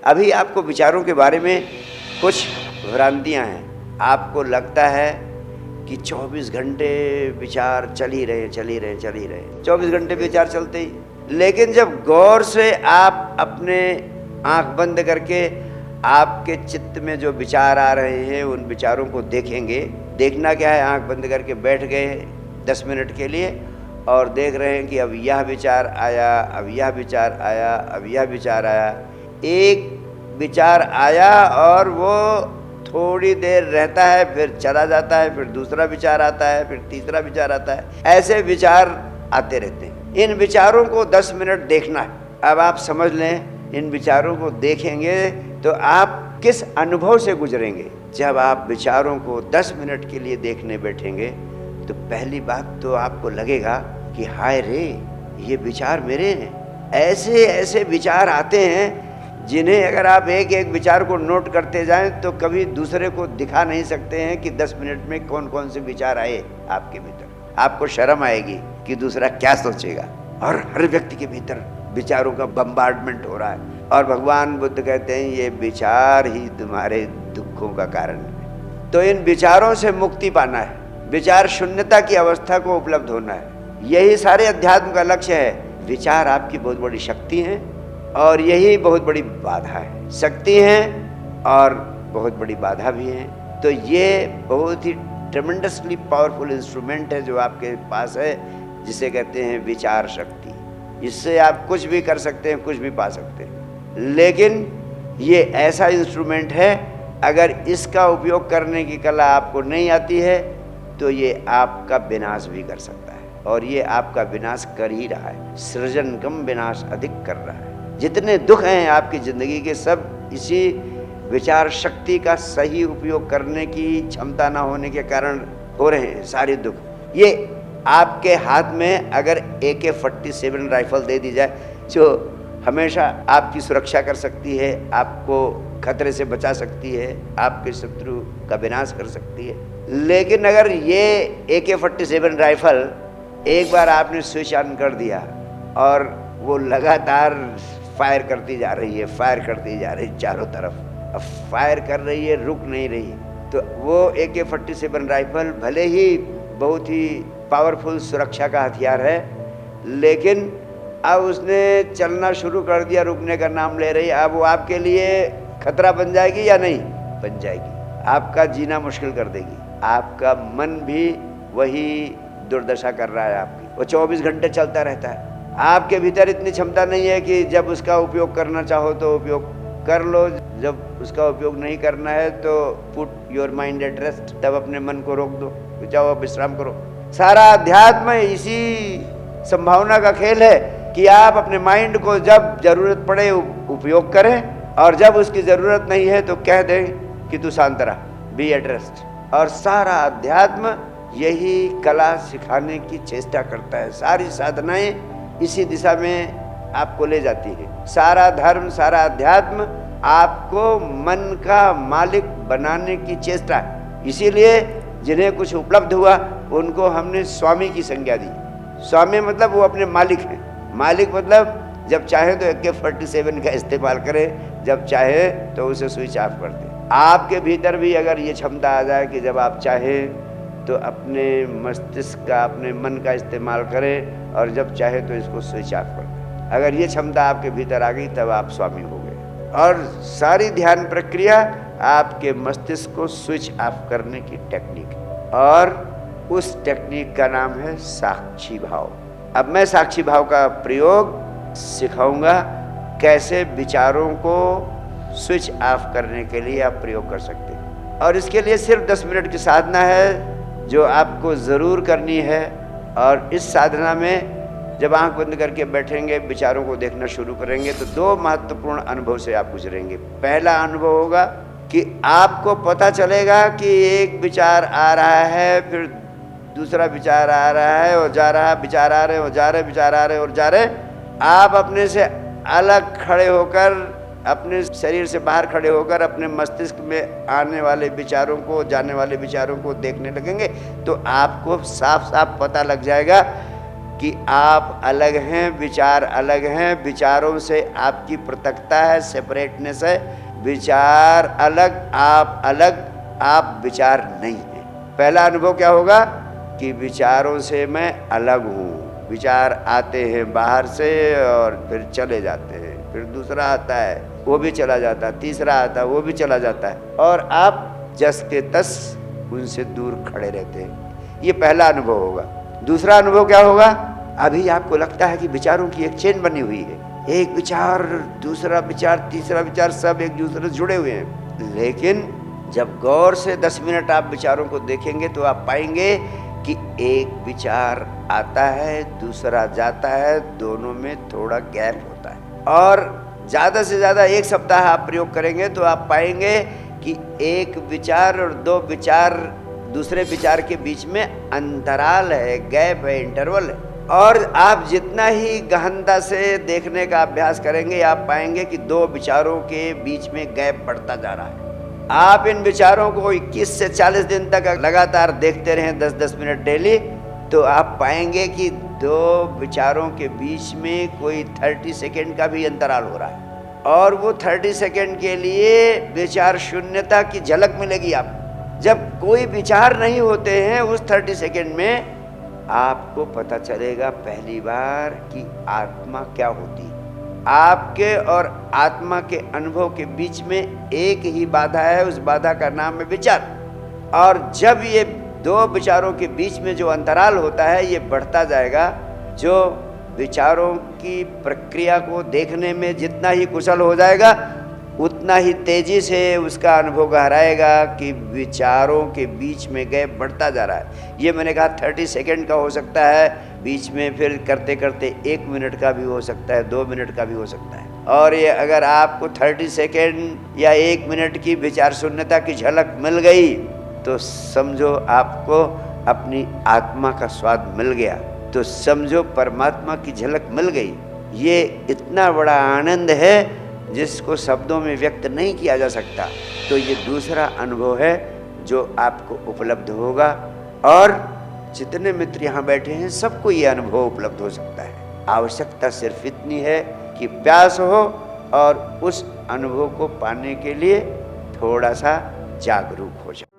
अभी आपको विचारों के बारे में कुछ भ्रांतियां हैं। आपको लगता है कि 24 घंटे विचार चल ही रहे 24 घंटे विचार चलते ही। लेकिन जब गौर से आप अपने आंख बंद करके आपके चित्त में जो विचार आ रहे हैं उन विचारों को देखेंगे। देखना क्या है, आंख बंद करके बैठ गए 10 मिनट के लिए और देख रहे हैं कि अब यह विचार आया, अब यह विचार आया, अब यह विचार आया। एक विचार आया और वो थोड़ी देर रहता है, फिर चला जाता है, फिर दूसरा विचार आता है, फिर तीसरा विचार आता है। ऐसे विचार आते रहते हैं। इन विचारों को 10 मिनट देखना है। अब आप समझ लें, इन विचारों को देखेंगे तो आप किस अनुभव से गुजरेंगे। जब आप विचारों को 10 मिनट के लिए देखने बैठेंगे तो पहली बात तो आपको लगेगा कि हाय रे, ये विचार मेरे हैं। ऐसे ऐसे विचार आते हैं जिन्हें अगर आप एक एक विचार को नोट करते जाएं तो कभी दूसरे को दिखा नहीं सकते हैं कि 10 मिनट में कौन कौन से विचार आए आपके भीतर। आपको शर्म आएगी कि दूसरा क्या सोचेगा। और हर व्यक्ति के भीतर विचारों का बम्बार्डमेंट हो रहा है और भगवान बुद्ध कहते हैं ये विचार ही तुम्हारे दुखों का कारण है। तो इन विचारों से मुक्ति पाना है, विचार शून्यता की अवस्था को उपलब्ध होना है। यही सारे अध्यात्म का लक्ष्य है। विचार आपकी बहुत बड़ी शक्ति है और यही बहुत बड़ी बाधा है। शक्ति है और बहुत बड़ी बाधा भी है। तो ये बहुत ही ट्रेमेंडसली पावरफुल इंस्ट्रूमेंट है जो आपके पास है, जिसे कहते हैं विचार शक्ति। इससे आप कुछ भी कर सकते हैं, कुछ भी पा सकते हैं। लेकिन ये ऐसा इंस्ट्रूमेंट है, अगर इसका उपयोग करने की कला आपको नहीं आती है तो ये आपका विनाश भी कर सकता है। और ये आपका विनाश कर ही रहा है। सृजन कम विनाश अधिक कर रहा है। जितने दुख हैं आपकी ज़िंदगी के, सब इसी विचार शक्ति का सही उपयोग करने की क्षमता ना होने के कारण हो रहे हैं सारे दुख। ये आपके हाथ में अगर AK-47 राइफल दे दी जाए जो हमेशा आपकी सुरक्षा कर सकती है, आपको खतरे से बचा सकती है, आपके शत्रु का विनाश कर सकती है। लेकिन अगर ये AK-47 राइफल एक बार आपने स्विच ऑन कर दिया और वो लगातार फायर करती जा रही है, फायर करती जा रही है चारों तरफ, अब फायर कर रही है, रुक नहीं रही, तो वो AK-47 राइफल भले ही बहुत ही पावरफुल सुरक्षा का हथियार है, लेकिन अब उसने चलना शुरू कर दिया, रुकने का नाम ले रही। अब वो आपके लिए खतरा बन जाएगी या नहीं बन जाएगी, आपका जीना मुश्किल कर देगी। आपका मन भी वही दुर्दशा कर रहा है आपकी। वो 24 घंटे चलता रहता है। आपके भीतर इतनी क्षमता नहीं है कि जब उसका उपयोग करना चाहो तो उपयोग कर लो, जब उसका उपयोग नहीं करना है तो put your mind at rest, तब अपने मन को रोक दो, जाओ अब विश्राम करो। सारा अध्यात्म इसी संभावना का खेल है कि आप अपने माइंड को जब जरूरत पड़े उपयोग करें और जब उसकी जरूरत नहीं है तो कह दें कि तू शांत रहा, बी एट रेस्ट। और सारा अध्यात्म यही कला सिखाने की चेष्टा करता है। सारी साधनाएं इसी दिशा में आपको ले जाती है। सारा धर्म, सारा अध्यात्म आपको मन का मालिक बनाने की चेष्टा है। इसीलिए जिन्हें कुछ उपलब्ध हुआ उनको हमने स्वामी की संज्ञा दी। स्वामी मतलब वो अपने मालिक हैं। मालिक मतलब जब चाहे तो AK-47 का इस्तेमाल करें, जब चाहे तो उसे स्विच ऑफ कर दें। आपके भीतर भी अगर ये क्षमता आ जाए कि जब आप चाहें तो अपने मस्तिष्क का, अपने मन का इस्तेमाल करें और जब चाहे तो इसको स्विच ऑफ कर दें, अगर ये क्षमता आपके भीतर आ गई तब आप स्वामी हो गए। और सारी ध्यान प्रक्रिया आपके मस्तिष्क को स्विच ऑफ करने की टेक्निक है और उस टेक्निक का नाम है साक्षी भाव। अब मैं साक्षी भाव का प्रयोग सिखाऊंगा, कैसे विचारों को स्विच ऑफ करने के लिए आप प्रयोग कर सकते हैं। और इसके लिए सिर्फ 10 मिनट की साधना है जो आपको ज़रूर करनी है। और इस साधना में जब आंख बंद करके बैठेंगे, विचारों को देखना शुरू करेंगे तो 2 महत्वपूर्ण अनुभव से आप गुजरेंगे। पहला अनुभव होगा कि आपको पता चलेगा कि एक विचार आ रहा है, फिर दूसरा विचार आ रहा है और जा रहा, विचार आ रहे हैं और जा रहे, विचार आ रहे हैं और जा रहे। आप अपने से अलग खड़े होकर, अपने शरीर से बाहर खड़े होकर अपने मस्तिष्क में आने वाले विचारों को, जाने वाले विचारों को देखने लगेंगे तो आपको साफ साफ पता लग जाएगा कि आप अलग हैं, विचार अलग हैं, विचारों से आपकी पृथकता है, सेपरेटनेस है। विचार अलग, आप विचार नहीं हैं। पहला अनुभव क्या होगा कि विचारों से मैं अलग हूँ। विचार आते हैं बाहर से और फिर चले जाते हैं, फिर दूसरा आता है वो भी चला जाता है, तीसरा आता है वो भी चला जाता है, और आप जस के तस उनसे दूर खड़े रहते हैं। ये पहला अनुभव होगा। दूसरा अनुभव क्या होगा? अभी आपको लगता है कि विचारों की एक चेन बनी हुई है, एक विचार, दूसरा विचार, तीसरा विचार, सब एक दूसरे से जुड़े हुए हैं। लेकिन जब गौर से 10 मिनट आप विचारों को देखेंगे तो आप पाएंगे कि एक विचार आता है, दूसरा जाता है, दोनों में थोड़ा गैप होता है। और ज़्यादा से ज़्यादा 1 सप्ताह आप प्रयोग करेंगे तो आप पाएंगे कि एक विचार और 2 विचार, दूसरे विचार के बीच में अंतराल है, गैप है, इंटरवल है। और आप जितना ही गहनता से देखने का अभ्यास करेंगे आप पाएंगे कि 2 विचारों के बीच में गैप बढ़ता जा रहा है। आप इन विचारों को 21 से 40 दिन तक लगातार देखते रहें 10-10 मिनट डेली, तो आप पाएंगे कि 2 विचारों के बीच में कोई 30 सेकेंड का भी अंतराल हो रहा है। और वो 30 सेकेंड के लिए विचार शून्यता की झलक मिलेगी आपको। जब कोई विचार नहीं होते हैं उस 30 सेकेंड में आपको पता चलेगा पहली बार कि आत्मा क्या होती है। आपके और आत्मा के अनुभव के बीच में एक ही बाधा है, उस बाधा का नाम है विचार। और जब ये 2 विचारों के बीच में जो अंतराल होता है ये बढ़ता जाएगा। जो विचारों की प्रक्रिया को देखने में जितना ही कुशल हो जाएगा उतना ही तेजी से उसका अनुभव गहराएगा कि विचारों के बीच में गैप बढ़ता जा रहा है। ये मैंने कहा 30 सेकेंड का हो सकता है, बीच में फिर करते करते 1 मिनट का भी हो सकता है, 2 मिनट का भी हो सकता है। और ये अगर आपको 30 सेकेंड या 1 मिनट की विचार शून्यता की झलक मिल गई तो समझो आपको अपनी आत्मा का स्वाद मिल गया, तो समझो परमात्मा की झलक मिल गई। ये इतना बड़ा आनंद है जिसको शब्दों में व्यक्त नहीं किया जा सकता। तो ये दूसरा अनुभव है जो आपको उपलब्ध होगा। और जितने मित्र यहाँ बैठे हैं सबको ये अनुभव उपलब्ध हो सकता है। आवश्यकता सिर्फ इतनी है कि प्यास हो और उस अनुभव को पाने के लिए थोड़ा सा जागरूक हो जाए।